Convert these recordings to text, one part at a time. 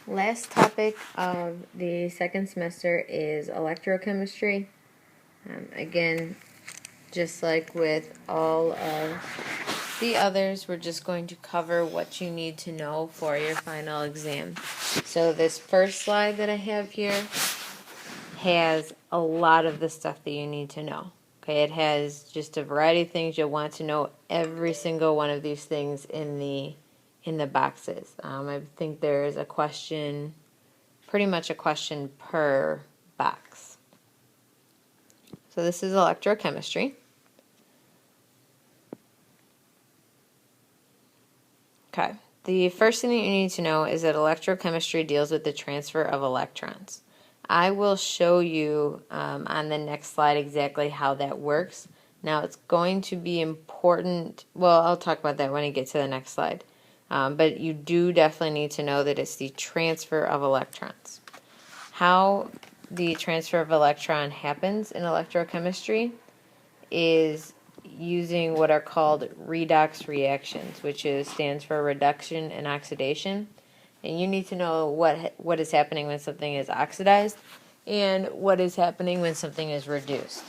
Last topic of the second semester is electrochemistry. Again, just like with all of the others, we're just going to cover what you need to know for your final exam. So this first slide that I have here has a lot of the stuff that you need to know. Okay, it has just a variety of things you'll want to know. Every single one of these things in the boxes. I think there is a question, pretty much a question per box. So this is electrochemistry. Okay, the first thing that you need to know is that electrochemistry deals with the transfer of electrons. I will show you on the next slide exactly how that works. Now it's going to be important, well, I'll talk about that when I get to the next slide. But you do definitely need to know that it's the transfer of electrons. How the transfer of electron happens in electrochemistry is using what are called redox reactions, which stands for reduction and oxidation. And you need to know what is happening when something is oxidized and what is happening when something is reduced.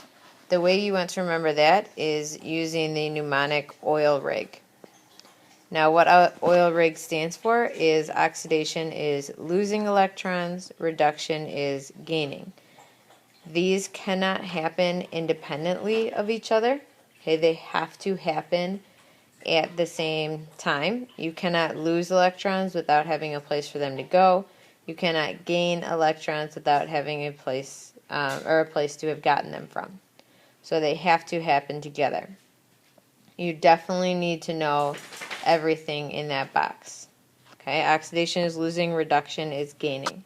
The way you want to remember that is using the mnemonic oil rig. Now what oil rig stands for is oxidation is losing electrons, reduction is gaining. These cannot happen independently of each other. Okay, they have to happen at the same time. You cannot lose electrons without having a place for them to go. You cannot gain electrons without having a place or a place to have gotten them from. So they have to happen together. You definitely need to know everything in that box. Okay, oxidation is losing, reduction is gaining.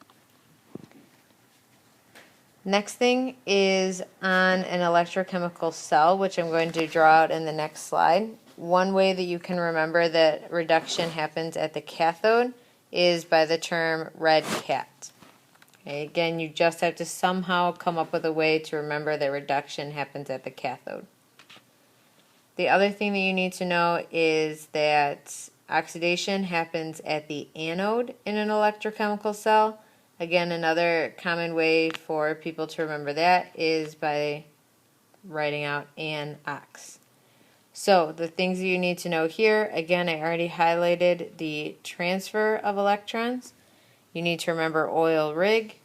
Next thing is on an electrochemical cell, which I'm going to draw out in the next slide. One way that you can remember that reduction happens at the cathode is by the term red cat. Okay, again, you just have to somehow come up with a way to remember that reduction happens at the cathode. The other thing that you need to know is that oxidation happens at the anode in an electrochemical cell. Again, another common way for people to remember that is by writing out an-ox. So the things that you need to know here, again, I already highlighted the transfer of electrons. You need to remember oil rig,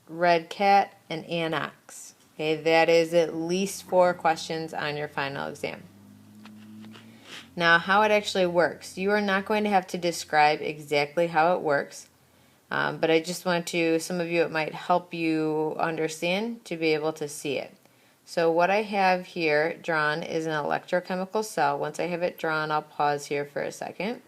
red cat, and an-ox. Okay, that is at least 4 questions on your final exam. Now, how it actually works. You are not going to have to describe exactly how it works, but I just want to, some of you, it might help you understand to be able to see it. So what I have here drawn is an electrochemical cell. Once I have it drawn, I'll pause here for a second.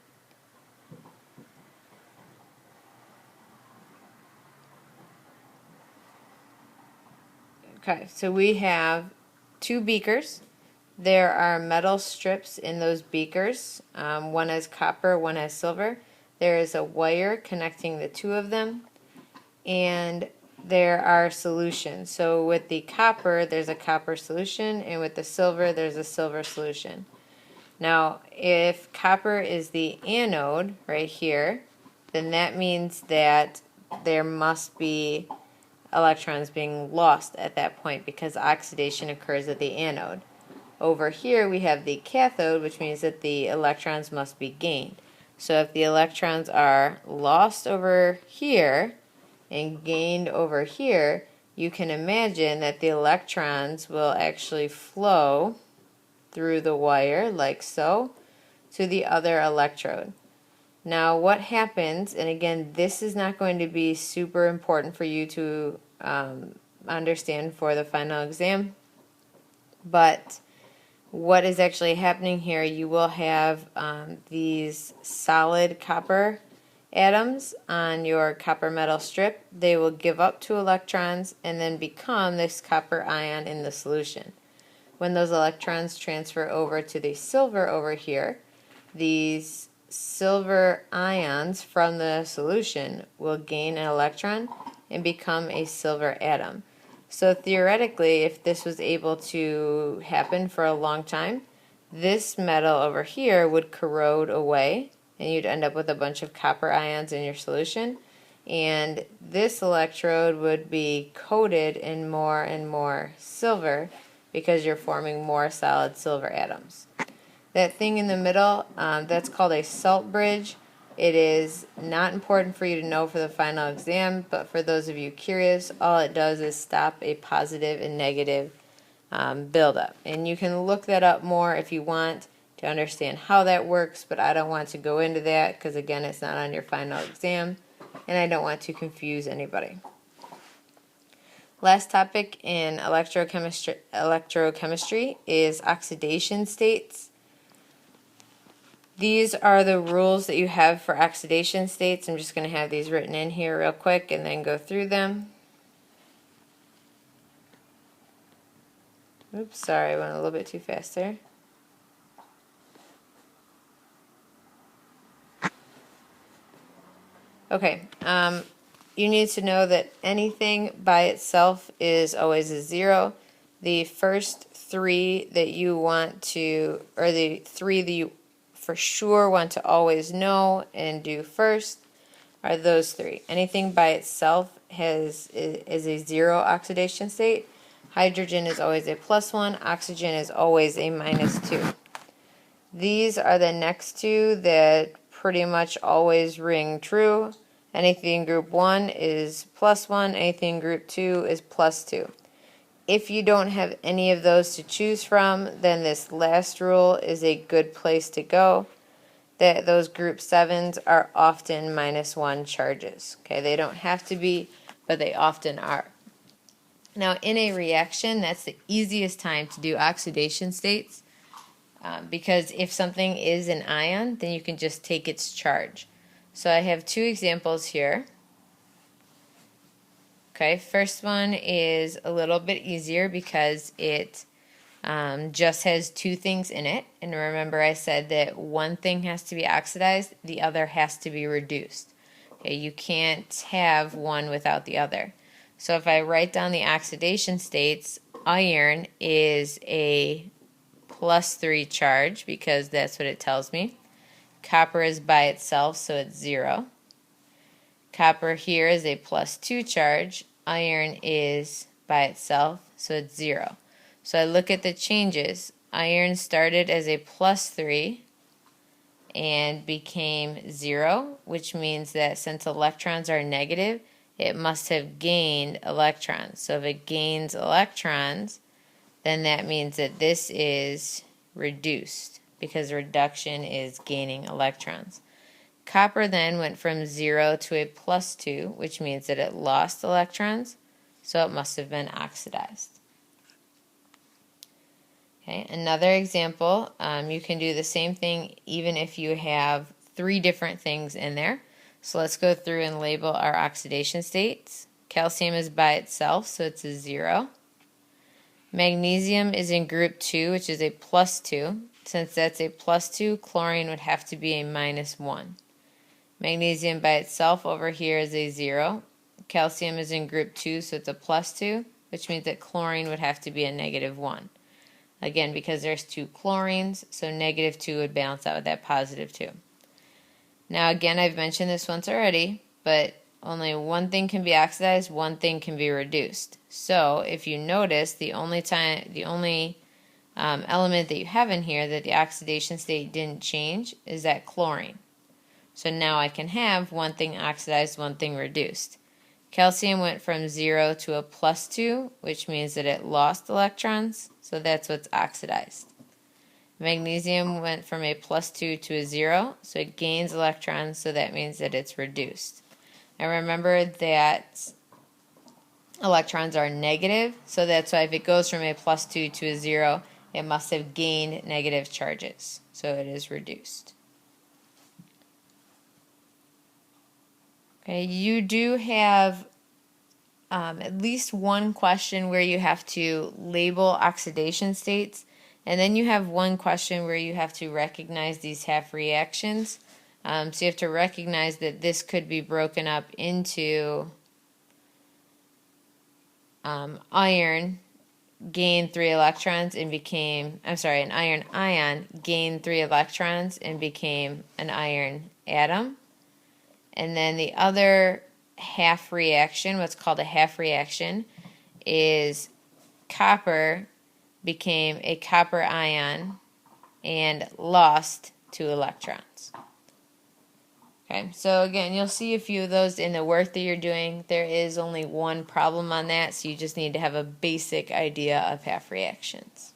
Okay, so we have 2 beakers. There are metal strips in those beakers. One has copper, one has silver. There is a wire connecting the 2 of them, and there are solutions. So with the copper, there's a copper solution, and with the silver, there's a silver solution. Now, if copper is the anode right here, then that means that there must be electrons being lost at that point because oxidation occurs at the anode. Over here we have the cathode, which means that the electrons must be gained. So if the electrons are lost over here and gained over here, you can imagine that the electrons will actually flow through the wire like so to the other electrode. Now what happens, and again this is not going to be super important for you to understand for the final exam, but what is actually happening here, you will have these solid copper atoms on your copper metal strip. They will give up 2 electrons and then become this copper ion in the solution. When those electrons transfer over to the silver over here, these silver ions from the solution will gain an electron and become a silver atom. So theoretically, if this was able to happen for a long time, this metal over here would corrode away and you'd end up with a bunch of copper ions in your solution. and this electrode would be coated in more and more silver because you're forming more solid silver atoms. That thing in the middle, that's called a salt bridge. It is not important for you to know for the final exam, but for those of you curious, all it does is stop a positive and negative buildup. And you can look that up more if you want to understand how that works, but I don't want to go into that because, again, it's not on your final exam, and I don't want to confuse anybody. Last topic in electrochemistry is oxidation states. These are the rules that you have for oxidation states. I'm just going to have these written in here real quick and then go through them. Oops, sorry, I went a little bit too fast there. Okay, you need to know that anything by itself is always a zero. The first three that you want to, or the three that you for sure want to always know and do first are those three. Anything by itself is a zero oxidation state. Hydrogen is always a +1, oxygen is always a -2. These are the next two that pretty much always ring true. Anything group 1 is +1, anything group 2 is +2. If you don't have any of those to choose from, then this last rule is a good place to go. That those group 7s are often -1 charges. Okay, they don't have to be, but they often are. Now, in a reaction, that's the easiest time to do oxidation states because if something is an ion, then you can just take its charge. So I have two examples here. Okay, first one is a little bit easier because it just has two things in it. And remember I said that one thing has to be oxidized, the other has to be reduced. Okay, you can't have one without the other. So if I write down the oxidation states, iron is a +3 charge because that's what it tells me. Copper is by itself, so it's 0. Copper here is a +2 charge. Iron is by itself, so it's 0. So I look at the changes. Iron started as a +3 and became 0, which means that since electrons are negative, it must have gained electrons. So if it gains electrons, then that means that this is reduced because reduction is gaining electrons. Copper then went from 0 to a +2, which means that it lost electrons, so it must have been oxidized. Okay, another example, you can do the same thing even if you have 3 different things in there. So let's go through and label our oxidation states. Calcium is by itself, so it's a 0. Magnesium is in group 2, which is a +2. Since that's a +2, chlorine would have to be a -1. Magnesium by itself over here is a 0. Calcium is in group 2, so it's a +2, which means that chlorine would have to be a -1. Again, because there's 2 chlorines, so -2 would balance out with that +2. Now again, I've mentioned this once already, but only one thing can be oxidized, one thing can be reduced. So if you notice, the only element that you have in here that the oxidation state didn't change is that chlorine. So now I can have one thing oxidized, one thing reduced. Calcium went from 0 to a +2, which means that it lost electrons, so that's what's oxidized. Magnesium went from a +2 to a 0, so it gains electrons, so that means that it's reduced. And remember that electrons are negative, so that's why if it goes from a +2 to a 0, it must have gained negative charges, so it is reduced. Okay, you do have at least one question where you have to label oxidation states, and then you have one question where you have to recognize these half reactions. So you have to recognize that this could be broken up into iron gained 3 electrons and became, an iron ion gained 3 electrons and became an iron atom. And then the other half reaction, what's called a half reaction, is copper became a copper ion and lost 2 electrons. Okay, so again, you'll see a few of those in the work that you're doing. There is only one problem on that, so you just need to have a basic idea of half reactions.